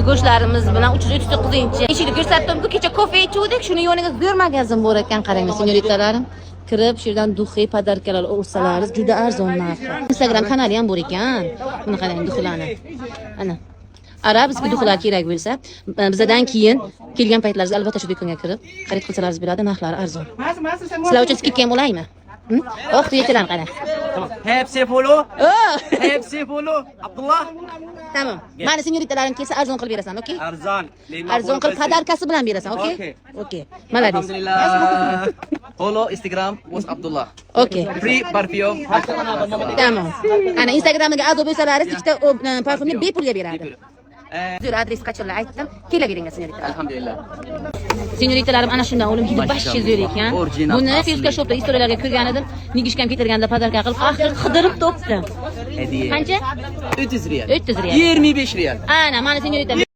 go'shtlarimiz bilan 339-inchi. Eshikni ko'rsatdim. Bu kecha kofe ichuvdik, shuni yoniga zo'r magazin bor ekan, qarang, senyoritalarim. Kirib, shu yerdan duxi podarkalar olsalaringiz juda arzon narxi. Instagram kanali ham bor ekan. Buni qarang, duxlarni. Ana. Bizga duxlar kerak bo'lsa, bizdan keyin kelgan paytlaringizda albatta shu do'konga kirib, xarid qilsalaringiz bo'ladi, narxlari arzon. Sizlar uchun skidka ham olaymi? Oq tuyetlarni qarang. Hepsi polo. Hepsi polo. Abdullah. Tamam. Mana senyoritalarim kelsa arzon qilib berasan, okey? Arzon. Arzon qilib podarkasi bilan berasan, okey? Okey. Malades. Alhamdulillah. Polo Instagram was Abdullah. Okey. Free perfume. Tamam. Ana Instagramiga a'zo bo'lsalaringiz, ikkita parfumni bepulga beradi. Zo'r adres qachonlar aytdim. Kelaveringlar senyoritalar. Alhamdulillah. Senyoritalarim ana shundan o'lim hidi bashshi zo'r ekan. Buni Facebookda shopda istoriyalarga ko'rgan edim. Nigishkam ketirganda podarka qilib, axir qidirib topdim. Hediya. Qancha? 300 riyal. 300 riyal. 25 riyal. Ana, mana senyorita